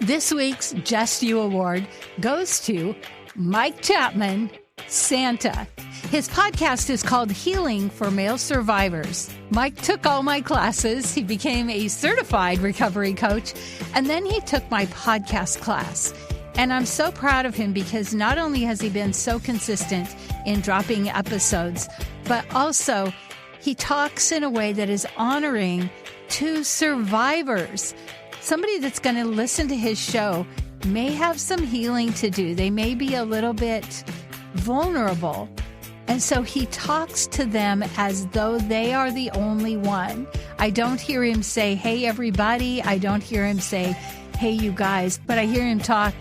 This week's Just You Award goes to Mike Chapman, Santa. His podcast is called Healing for Male Survivors. Mike took all my classes. He became a certified recovery coach, and then he took my podcast class. And I'm so proud of him because not only has he been so consistent in dropping episodes, but also he talks in a way that is honoring to survivors. Somebody that's going to listen to his show may have some healing to do. They may be a little bit vulnerable. And so he talks to them as though they are the only one. I don't hear him say, hey, everybody. I don't hear him say, hey, you guys. But I hear him talk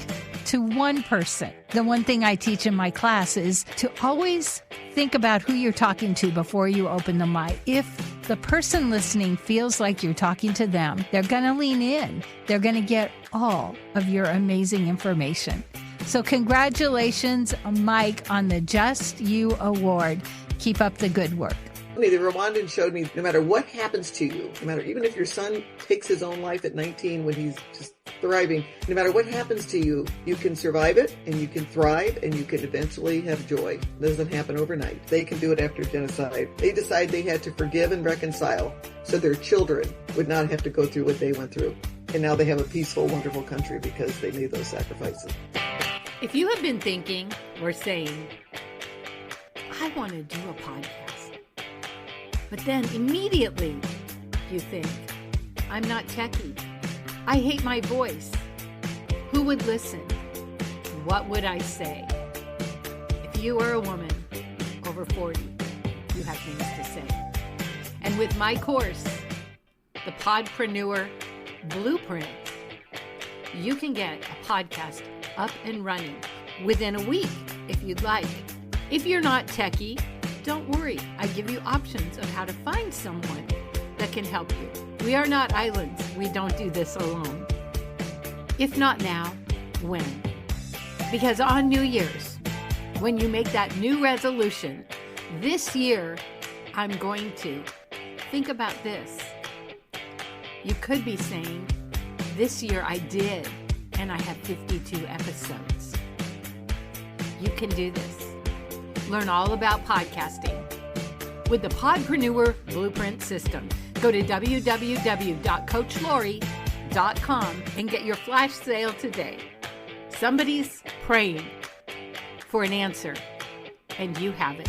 to one person. The one thing I teach in my class is to always think about who you're talking to before you open the mic. If the person listening feels like you're talking to them, they're going to lean in. They're going to get all of your amazing information. So congratulations, Mike, on the Just You Award. Keep up the good work. The Rwandan showed me no matter what happens to you, no matter even if your son takes his own life at 19 when he's just thriving, no matter what happens to you, you can survive it and you can thrive and you can eventually have joy. It doesn't happen overnight. They can do it after genocide. They decide they had to forgive and reconcile so their children would not have to go through what they went through. And now they have a peaceful, wonderful country because they made those sacrifices. If you have been thinking or saying, I want to do a podcast, but then immediately you think, I'm not techie. I hate my voice. Who would listen? What would I say? If you are a woman over 40, you have things to say. And with my course, the Podpreneur Blueprint, you can get a podcast up and running within a week if you'd like. If you're not techie, don't worry. I give you options of how to find someone that can help you. We are not islands. We don't do this alone. If not now, when? Because on New Year's, when you make that new resolution, this year, I'm going to think about this. You could be saying, this year I did, and I have 52 episodes. You can do this. Learn all about podcasting with the Podpreneur Blueprint System. Go to www.coachlori.com and get your flash sale today. Somebody's praying for an answer, and you have it.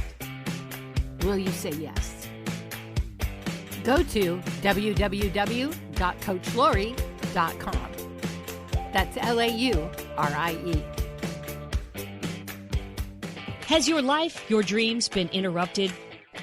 Will you say yes? Go to www.coachlori.com. That's LAURIE. Has your life, your dreams been interrupted?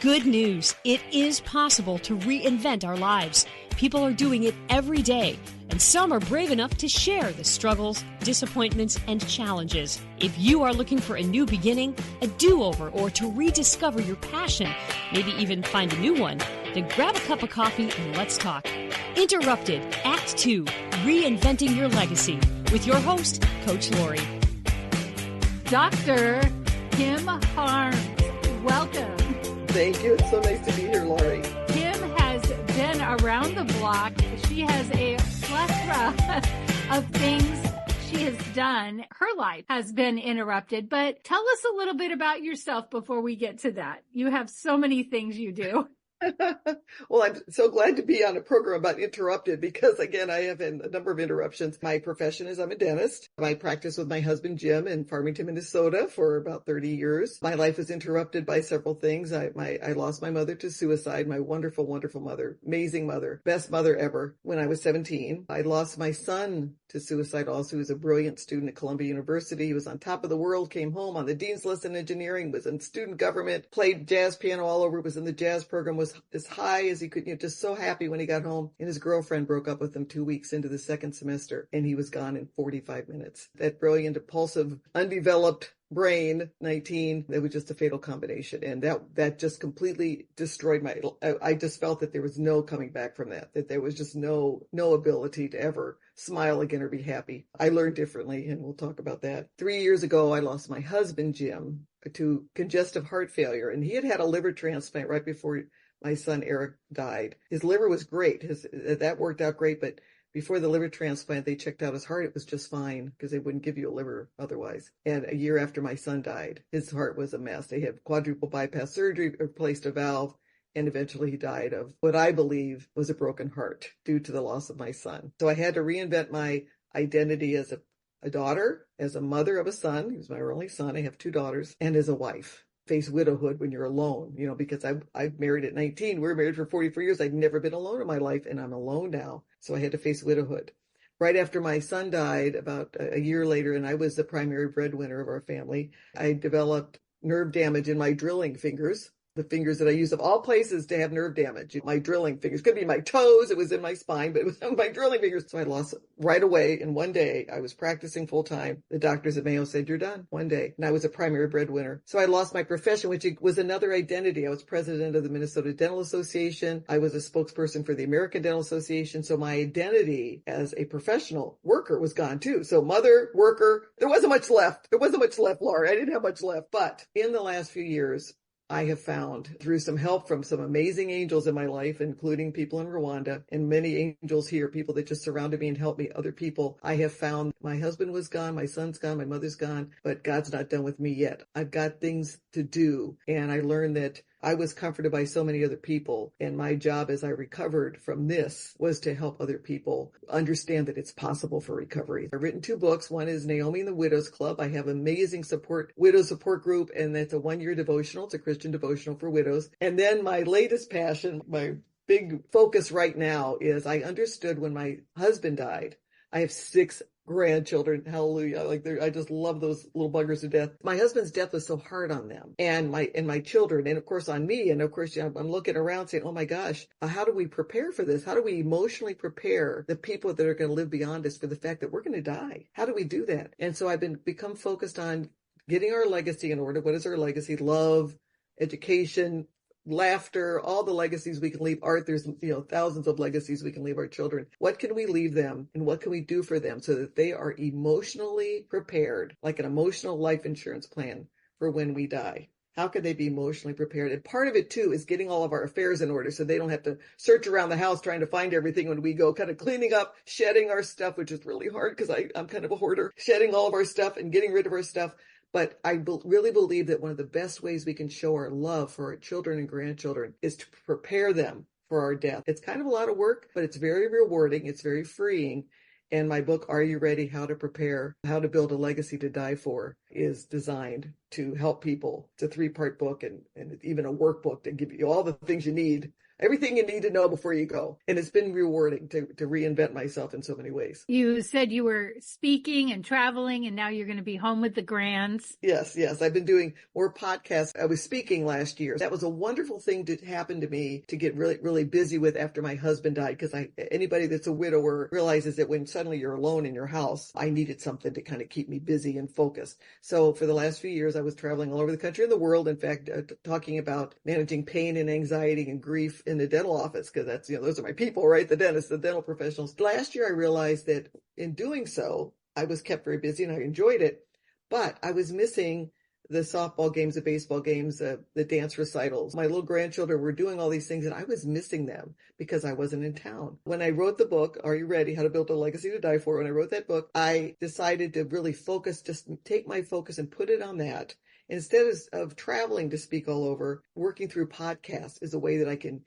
Good news. It is possible to reinvent our lives. People are doing it every day, and some are brave enough to share the struggles, disappointments, and challenges. If you are looking for a new beginning, a do-over, or to rediscover your passion, maybe even find a new one, then grab a cup of coffee and let's talk. Interrupted, Act 2, Reinventing Your Legacy, with your host, Coach Lori. Dr. Kim Harms, welcome. Thank you. It's so nice to be here, Lori. Kim has been around the block. She has a plethora of things she has done. Her life has been interrupted, but tell us a little bit about yourself before we get to that. You have so many things you do. Well, I'm so glad to be on a program about interrupted because, again, I have a number of interruptions. My profession is I'm a dentist. I practice with my husband, Jim, in Farmington, Minnesota for about 30 years. My life was interrupted by several things. I lost my mother to suicide, my wonderful, wonderful mother, amazing mother, best mother ever when I was 17. I lost my son to suicide also. He was a brilliant student at Columbia University. He was on top of the world, came home on the dean's list in engineering, was in student government, played jazz piano all over, was in the jazz program, was as high as he could, just so happy when he got home. And his girlfriend broke up with him 2 weeks into the second semester, and he was gone in 45 minutes. That brilliant, impulsive, undeveloped brain, 19, that was just a fatal combination. And that just completely destroyed I just felt that there was no coming back from that there was just no ability to ever smile again or be happy. I learned differently, and we'll talk about that. 3 years ago, I lost my husband, Jim, to congestive heart failure, and he had a liver transplant right before my son Eric died. His liver was great. That worked out great, but Before the liver transplant, they checked out his heart. It was just fine because they wouldn't give you a liver otherwise. And a year after my son died, his heart was a mess. They had quadruple bypass surgery, replaced a valve, and eventually he died of what I believe was a broken heart due to the loss of my son. So I had to reinvent my identity as a daughter, as a mother of a son. He was my only son. I have 2 daughters, and as a wife. Face widowhood when you're alone, because I married at 19. We were married for 44 years. I'd never been alone in my life, and I'm alone now. So I had to face widowhood. Right after my son died, about a year later, and I was the primary breadwinner of our family, I developed nerve damage in my drilling fingers. The fingers that I use of all places to have nerve damage. My drilling fingers. Could be my toes. It was in my spine, but it was my drilling fingers. So I lost right away in one day. I was practicing full time. The doctors at Mayo said, you're done one day. And I was a primary breadwinner. So I lost my profession, which was another identity. I was president of the Minnesota Dental Association. I was a spokesperson for the American Dental Association. So my identity as a professional worker was gone too. So mother, worker, there wasn't much left. Laura. I didn't have much left. But in the last few years, I have found, through some help from some amazing angels in my life, including people in Rwanda and many angels here, people that just surrounded me and helped me, other people, I have found my husband was gone, my son's gone, my mother's gone, but God's not done with me yet. I've got things to do. And I learned that I was comforted by so many other people. And my job as I recovered from this was to help other people understand that it's possible for recovery. I've written 2 books. One is Naomi and the Widows Club. I have amazing widow support group, and that's a 1-year devotional. It's a Christian devotional for widows. And then my latest passion, my big focus right now is I understood when my husband died. I have 6 grandchildren. Hallelujah. I just love those little buggers to death. My husband's death was so hard on them and my children, and of course on me. And of course, I'm looking around saying, oh my gosh, how do we prepare for this? How do we emotionally prepare the people that are going to live beyond us for the fact that we're going to die? How do we do that? And so I've become focused on getting our legacy in order. What is our legacy? Love, education, laughter, all the legacies we can leave. Art, there's thousands of legacies we can leave our children. What can we leave them, and what can we do for them so that they are emotionally prepared, like an emotional life insurance plan for when we die? How can they be emotionally prepared? And part of it too is getting all of our affairs in order so they don't have to search around the house trying to find everything when we go, kind of cleaning up, shedding our stuff, which is really hard because I'm kind of a hoarder, shedding all of our stuff and getting rid of our stuff. But I really believe that one of the best ways we can show our love for our children and grandchildren is to prepare them for our death. It's kind of a lot of work, but it's very rewarding. It's very freeing. And my book, Are You Ready? How to Prepare, How to Build a Legacy to Die For, is designed to help people. It's a 3-part book and even a workbook to give you all the things you need. Everything you need to know before you go. And it's been rewarding to reinvent myself in so many ways. You said you were speaking and traveling, and now you're going to be home with the grands. Yes. I've been doing more podcasts. I was speaking last year. That was a wonderful thing to happen to me to get really, really busy with after my husband died. Because anybody that's a widower realizes that when suddenly you're alone in your house, I needed something to kind of keep me busy and focused. So for the last few years, I was traveling all over the country and the world. In fact, talking about managing pain and anxiety and grief in the dental office, because that's, those are my people, right? The dentists, the dental professionals. Last year, I realized that in doing so, I was kept very busy and I enjoyed it, but I was missing the softball games, the baseball games, the dance recitals. My little grandchildren were doing all these things and I was missing them because I wasn't in town. When I wrote the book, Are You Ready? How to Build a Legacy to Die For? When I wrote that book, I decided to really focus, just take my focus and put it on that. Instead of traveling to speak all over, working through podcasts is a way that I can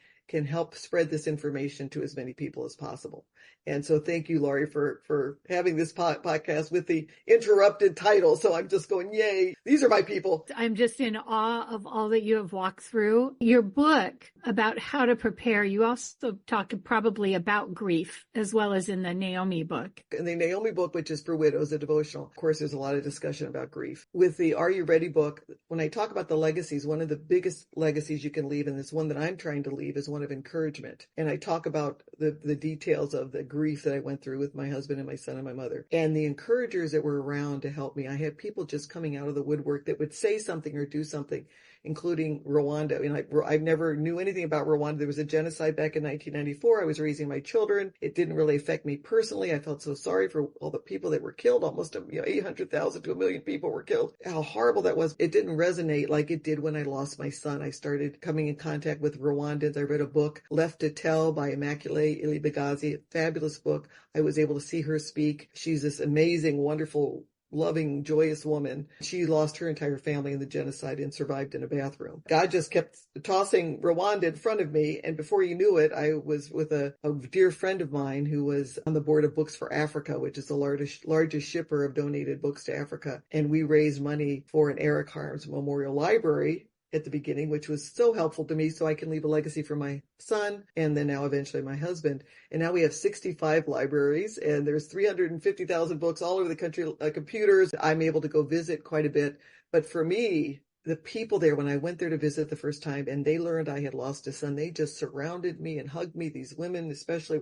help spread this information to as many people as possible. And so thank you, Laurie, for having this podcast with the interrupted title. So I'm just going, yay, these are my people. I'm just in awe of all that you have walked through. Your book about how to prepare, you also talk probably about grief as well as in the Naomi book. In the Naomi book, which is for widows, a devotional, of course, there's a lot of discussion about grief. With the Are You Ready book, when I talk about the legacies, one of the biggest legacies you can leave, and this one that I'm trying to leave, is one of encouragement. And I talk about the details of the grief that I went through with my husband and my son and my mother, and the encouragers that were around to help me. I had people just coming out of the woodwork that would say something or do something including Rwanda. I never knew anything about Rwanda. There was a genocide back in 1994. I was raising my children. It didn't really affect me personally. I felt so sorry for all the people that were killed. Almost 800,000 to 1 million people were killed. How horrible that was. It didn't resonate like it did when I lost my son. I started coming in contact with Rwandans. I read a book, Left to Tell by Immaculée Ilibagizi, a fabulous book. I was able to see her speak. She's this amazing, wonderful, loving, joyous woman. She lost her entire family in the genocide and survived in a bathroom. God just kept tossing Rwanda in front of me. And before you knew it, I was with a dear friend of mine who was on the board of Books for Africa, which is the largest shipper of donated books to Africa. And we raised money for an Eric Harms Memorial Library at the beginning, which was so helpful to me so I can leave a legacy for my son and then now eventually my husband. And now we have 65 libraries and there's 350,000 books all over the country, computers. I'm able to go visit quite a bit. But for me, the people there, when I went there to visit the first time and they learned I had lost a son, they just surrounded me and hugged me. These women especially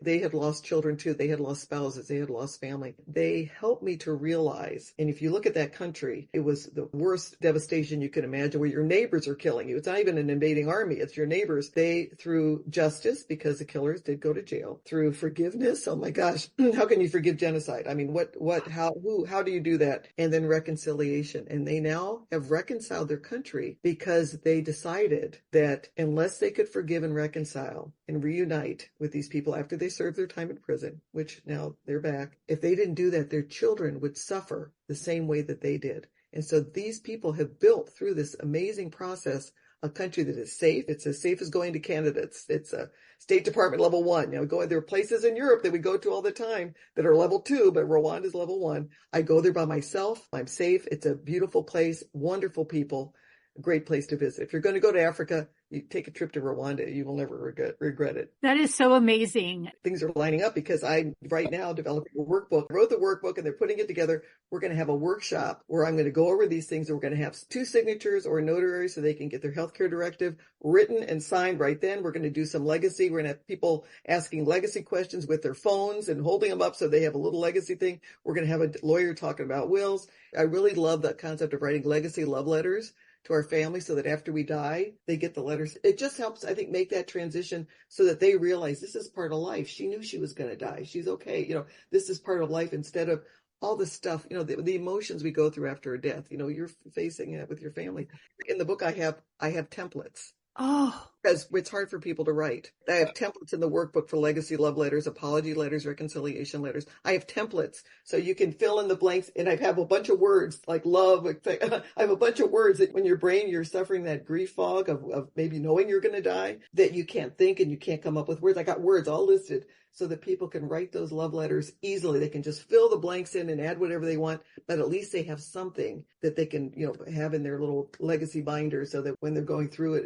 they had lost children too. They had lost spouses. They had lost family. They helped me to realize, and if you look at that country, it was the worst devastation you could imagine where your neighbors are killing you. It's not even an invading army. It's your neighbors. They, through justice, because the killers did go to jail, through forgiveness. Oh my gosh. How can you forgive genocide? I mean, how do you do that? And then reconciliation. And they now have reconciled their country because they decided that unless they could forgive and reconcile and reunite with these people after they served their time in prison, which now they're back, if they didn't do that, their children would suffer the same way that they did. And so these people have built through this amazing process a country that is safe. It's as safe as going to Canada. It's a State Department level 1. There are places in Europe that we go to all the time that are level 2, but Rwanda is level 1. I go there by myself. I'm safe. It's a beautiful place, wonderful people, a great place to visit. If you're going to go to Africa, you take a trip to Rwanda. You will never regret it. That is so amazing. Things are lining up because I'm right now developing a workbook. I wrote the workbook and they're putting it together. We're going to have a workshop where I'm going to go over these things. We're going to have 2 signatures or notaries so they can get their healthcare directive written and signed right then. We're going to do some legacy. We're going to have people asking legacy questions with their phones and holding them up so they have a little legacy thing. We're going to have a lawyer talking about wills. I really love that concept of writing legacy love letters to our family so that after we die, they get the letters. It just helps, I think, make that transition so that they realize this is part of life. She knew she was going to die. She's okay. This is part of life instead of all the stuff, the emotions we go through after a death. You're facing it with your family. In the book, I have templates. Oh, Because it's hard for people to write. I have templates in the workbook for legacy love letters, apology letters, reconciliation letters. I have templates so you can fill in the blanks. And I have a bunch of words like love. I have a bunch of words that when your brain, you're suffering that grief fog of maybe knowing you're going to die, that you can't think and you can't come up with words. I got words all listed so that people can write those love letters easily. They can just fill the blanks in and add whatever they want, but at least they have something that they can, have in their little legacy binder so that when they're going through it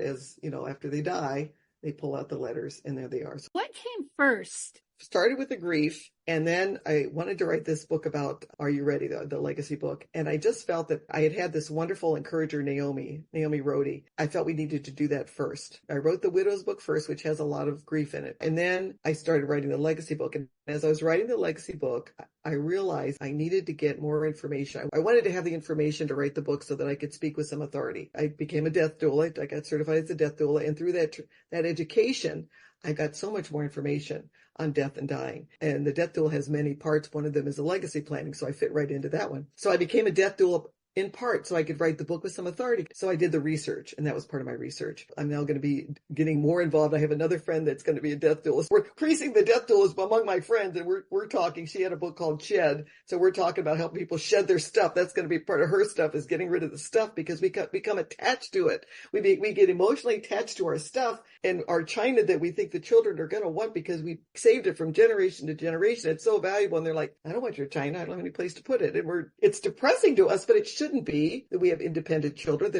after they die, they pull out the letters and there they are. So what came first? started with the grief, and then I wanted to write this book about Are You Ready, the legacy book. And I just felt that I had this wonderful encourager, Naomi Rhodey. I felt we needed to do that first. I wrote the widow's book first, which has a lot of grief in it. And then I started writing the legacy book. And as I was writing the legacy book, I realized I needed to get more information. I wanted to have the information to write the book so that I could speak with some authority. I became a death doula. I got certified as a death doula. And through that education, I got so much more information on death and dying. And the death doula has many parts. One of them is the legacy planning. So I fit right into that one. So I became a death doula in part so I could write the book with some authority. So I did the research, and that was part of my research. I'm now going to be getting more involved. I have another friend that's going to be a death doula. We're increasing the death doulas among my friends, and we're talking. She had a book called Shed. So we're talking about helping people shed their stuff. That's going to be part of her stuff, is getting rid of the stuff, because we become attached to it. We get emotionally attached to our stuff and our china that we think the children are going to want because we saved it from generation to generation. It's so valuable. And they're like, I don't want your china. I don't have any place to put it. And it's depressing to us, but it shouldn't be that we have independent children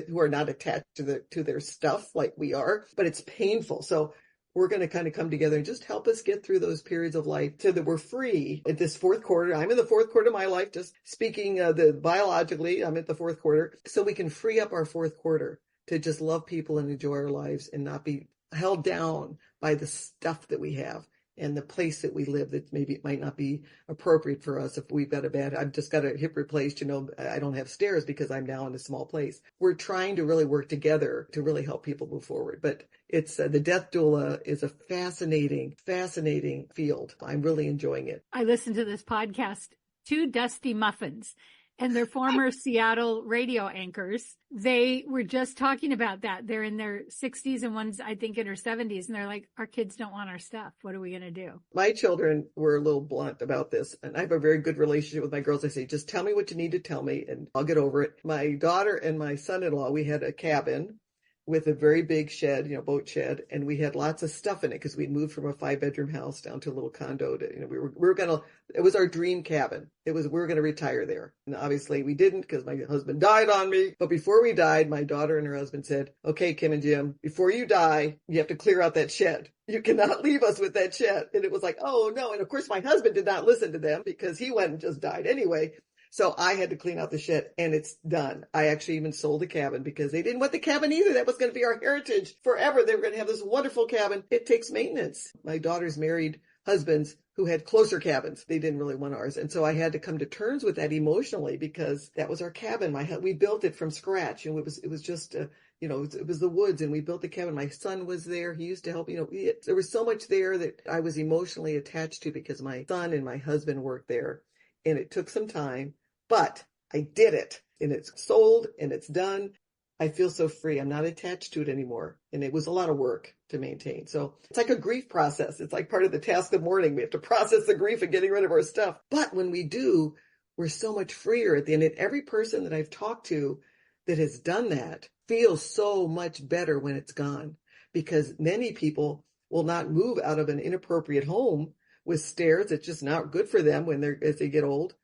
who are not attached to their stuff like we are, but it's painful. So we're going to kind of come together and just help us get through those periods of life so that we're free at this fourth quarter. I'm in the fourth quarter of my life, just speaking biologically, I'm at the fourth quarter. So we can free up our fourth quarter to just love people and enjoy our lives and not be held down by the stuff that we have. and the place that we live that maybe it might not be appropriate for us if we've got I've just got a hip replaced, I don't have stairs because I'm now in a small place. We're trying to really work together to really help people move forward. But it's the death doula is a fascinating field. I'm really enjoying it. I listened to this podcast, Two Dusty Muffins, and their former Seattle radio anchors. They were just talking about that. They're in their 60s and one's, I think, in her 70s. And they're like, our kids don't want our stuff. What are we going to do? My children were a little blunt about this. And I have a very good relationship with my girls. I say, just tell me what you need to tell me and I'll get over it. My daughter and my son-in-law, we had a cabin with a very big shed, boat shed. And we had lots of stuff in it because we'd moved from a 5-bedroom house down to a little condo. It was our dream cabin. We were going to retire there. And obviously we didn't because my husband died on me. But before we died, my daughter and her husband said, okay, Kim and Jim, before you die, you have to clear out that shed. You cannot leave us with that shed. And it was like, oh no. And of course my husband did not listen to them because he went and just died anyway. So I had to clean out the shed and it's done. I actually even sold the cabin because they didn't want the cabin either. That was going to be our heritage forever. They were going to have this wonderful cabin. It takes maintenance. My daughter's married husbands who had closer cabins. They didn't really want ours. And so I had to come to terms with that emotionally because that was our cabin. We built it from scratch and it was just, it was the woods and we built the cabin. My son was there. He used to help, there was so much there that I was emotionally attached to because my son and my husband worked there and it took some time. But I did it and it's sold and it's done. I feel so free. I'm not attached to it anymore. And it was a lot of work to maintain. So it's like a grief process. It's like part of the task of mourning. We have to process the grief and getting rid of our stuff. But when we do, we're so much freer at the end. And every person that I've talked to that has done that feels so much better when it's gone because many people will not move out of an inappropriate home with stairs. It's just not good for them as they get old.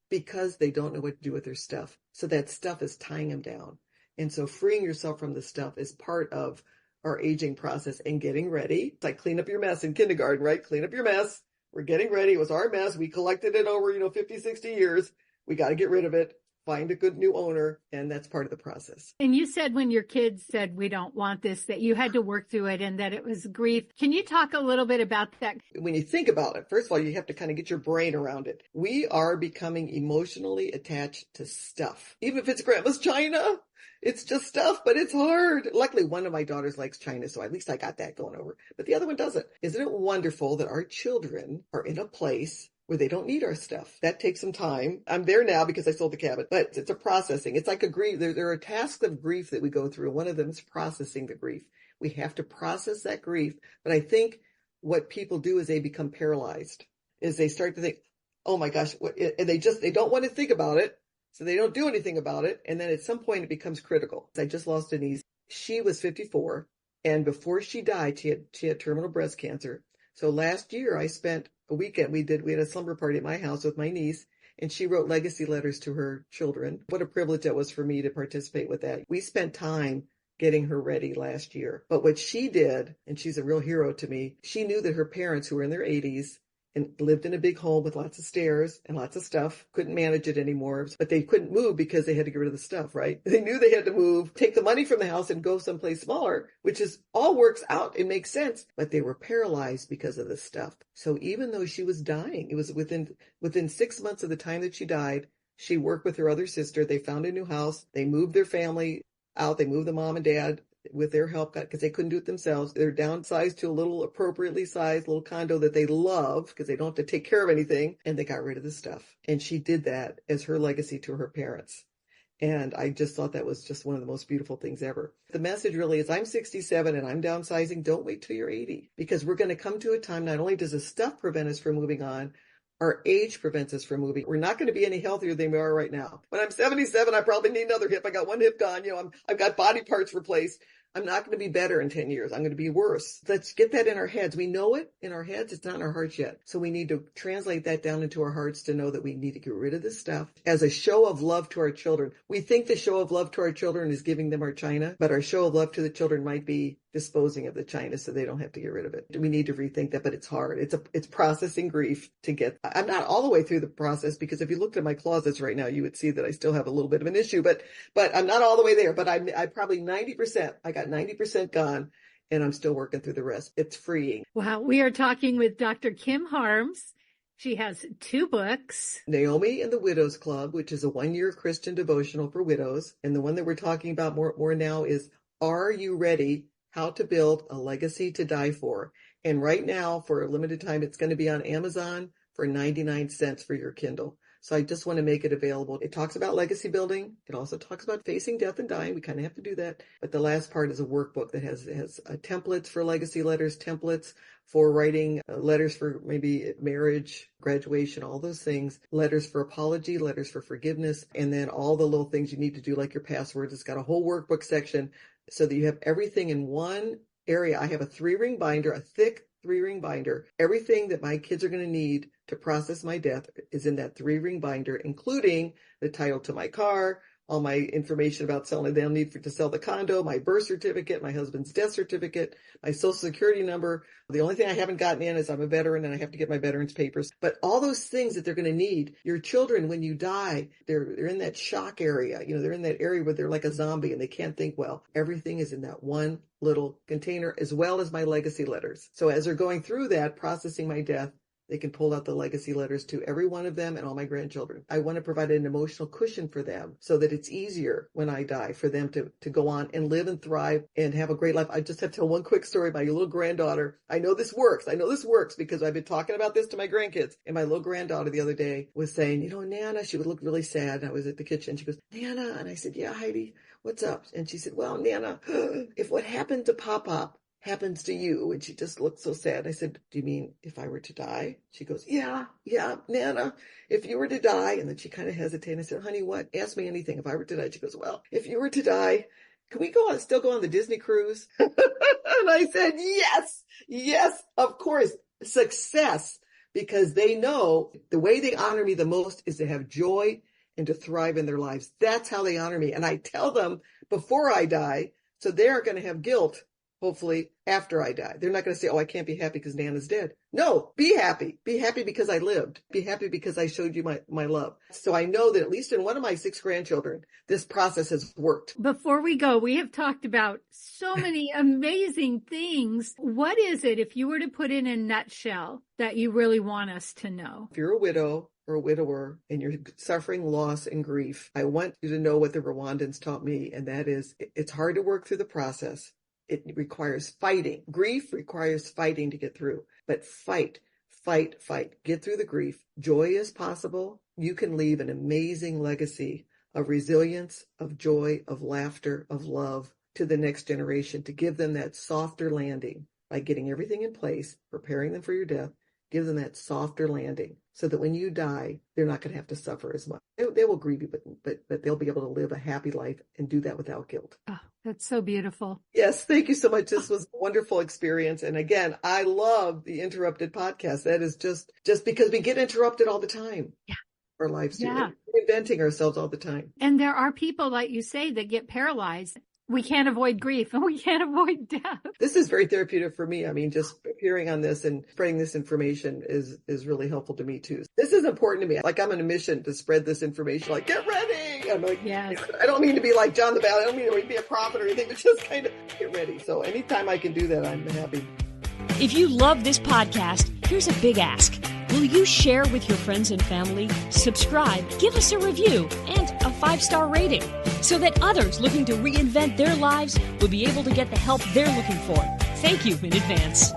Because they don't know what to do with their stuff. So that stuff is tying them down. And so freeing yourself from the stuff is part of our aging process and getting ready. It's like clean up your mess in kindergarten, right? Clean up your mess. We're getting ready. It was our mess. We collected it over, 50, 60 years. We got to get rid of it. Find a good new owner, and that's part of the process. And you said when your kids said, we don't want this, that you had to work through it and that it was grief. Can you talk a little bit about that? When you think about it, first of all, you have to kind of get your brain around it. We are becoming emotionally attached to stuff. Even if it's grandma's china, it's just stuff, but it's hard. Luckily, one of my daughters likes china, so at least I got that going over. But the other one doesn't. Isn't it wonderful that our children are in a place where they don't need our stuff? That takes some time. I'm there now because I sold the cabin, but it's a processing. It's like a grief. There are tasks of grief that we go through. One of them is processing the grief. We have to process that grief. But I think what people do is they become paralyzed, is they start to think, oh my gosh, and they don't want to think about it. So they don't do anything about it. And then at some point it becomes critical. I just lost a niece. She was 54. And before she died, she had terminal breast cancer. So last year I spent a weekend. We had a slumber party at my house with my niece, and she wrote legacy letters to her children. What a privilege that was for me to participate with that. We spent time getting her ready last year. But what she did, and she's a real hero to me, she knew that her parents, who were in their 80s and lived in a big home with lots of stairs and lots of stuff, couldn't manage it anymore, but they couldn't move because they had to get rid of the stuff, right? They knew they had to move, take the money from the house and go someplace smaller, which is all works out. It makes sense, but they were paralyzed because of the stuff. So even though she was dying, it was within 6 months of the time that she died, she worked with her other sister. They found a new house. They moved their family out. They moved the mom and dad with their help because they couldn't do it themselves. They're downsized to a little appropriately sized little condo that they love because they don't have to take care of anything. And they got rid of the stuff. And she did that as her legacy to her parents. And I just thought that was just one of the most beautiful things ever. The message really is, I'm 67 and I'm downsizing. Don't wait till you're 80, because we're going to come to a time, not only does the stuff prevent us from moving on, our age prevents us from moving. We're not going to be any healthier than we are right now. When I'm 77, I probably need another hip. I got one hip gone. I've got body parts replaced. I'm not going to be better in 10 years. I'm going to be worse. Let's get that in our heads. We know it in our heads. It's not in our hearts yet. So we need to translate that down into our hearts to know that we need to get rid of this stuff as a show of love to our children. We think the show of love to our children is giving them our china, but our show of love to the children might be disposing of the china so they don't have to get rid of it. We need to rethink that, but it's hard. It's processing grief to get. I'm not all the way through the process, because if you looked at my closets right now, you would see that I still have a little bit of an issue, but I'm not all the way there. But I probably 90%. I got 90% gone, and I'm still working through the rest. It's freeing. Wow. We are talking with Dr. Kim Harms. She has 2 books. Naomi and the Widows Club, which is a 1-year Christian devotional for widows. And the one that we're talking about more now is Are You Ready? How to Build a Legacy to Die For. And right now, for a limited time, it's going to be on Amazon for 99 cents for your Kindle. So I just want to make it available. It talks about legacy building. It also talks about facing death and dying. We kind of have to do that. But the last part is a workbook that has templates for legacy letters, templates for writing letters for maybe marriage, graduation, all those things, letters for apology, letters for forgiveness, and then all the little things you need to do, like your passwords. It's got a whole workbook section so that you have everything in one area. I have a 3-ring binder, a thick 3-ring binder. Everything that my kids are going to need to process my death is in that 3-ring binder, including the title to my car, all my information about selling. They'll need to sell the condo, my birth certificate, my husband's death certificate, my social security number. The only thing I haven't gotten in is I'm a veteran and I have to get my veterans papers. But all those things that they're going to need, your children, when you die, they're in that shock area. They're in that area where they're like a zombie and they can't think well. Everything is in that one little container, as well as my legacy letters. So as they're going through that, processing my death, they can pull out the legacy letters to every one of them and all my grandchildren. I want to provide an emotional cushion for them so that it's easier when I die for them to go on and live and thrive and have a great life. I just have to tell one quick story. My little granddaughter, I know this works because I've been talking about this to my grandkids. And my little granddaughter the other day was saying, Nana, she would look really sad. And I was at the kitchen. She goes, Nana. And I said, yeah, Heidi, what's up? And she said, well, Nana, if what happened to Pop happens to you. And she just looked so sad. I said, do you mean if I were to die? She goes, yeah, Nana, if you were to die. And then she kind of hesitated. I said, honey, what? Ask me anything. If I were to die. She goes, well, if you were to die, can we still go on the Disney cruise? And I said, yes, of course. Success, because they know the way they honor me the most is to have joy and to thrive in their lives. That's how they honor me. And I tell them before I die, so they aren't going to have guilt. Hopefully after I die. They're not going to say, oh, I can't be happy because Nana's dead. No, be happy. Be happy because I lived. Be happy because I showed you my love. So I know that at least in one of my 6 grandchildren, this process has worked. Before we go, we have talked about so many amazing things. What is it, if you were to put in a nutshell, that you really want us to know? If you're a widow or a widower and you're suffering loss and grief, I want you to know what the Rwandans taught me. And that is, it's hard to work through the process. It requires fighting. Grief requires fighting to get through, but fight. Get through the grief. Joy is possible. You can leave an amazing legacy of resilience, of joy, of laughter, of love to the next generation, to give them that softer landing by getting everything in place, preparing them for your death. Give them that softer landing so that when you die, they're not going to have to suffer as much. They will grieve you, but they'll be able to live a happy life and do that without guilt. Oh, that's so beautiful. Yes, thank you so much. This was a wonderful experience. And again, I love the Interrupted podcast. That is just because we get interrupted all the time. Yeah. Our lives do. Yeah. We're reinventing ourselves all the time. And there are people, like you say, that get paralyzed. We can't avoid grief and we can't avoid death. This is very therapeutic for me. I mean, just hearing on this and spreading this information is really helpful to me too. This is important to me. Like, I'm on a mission to spread this information. Like, get ready. I'm like, yes. I don't mean to be like John the Baptist. I don't mean to be a prophet or anything, but just kind of get ready. So anytime I can do that, I'm happy. If you love this podcast, here's a big ask. Will you share with your friends and family, subscribe, give us a review, and a 5-star rating so that others looking to reinvent their lives will be able to get the help they're looking for? Thank you in advance.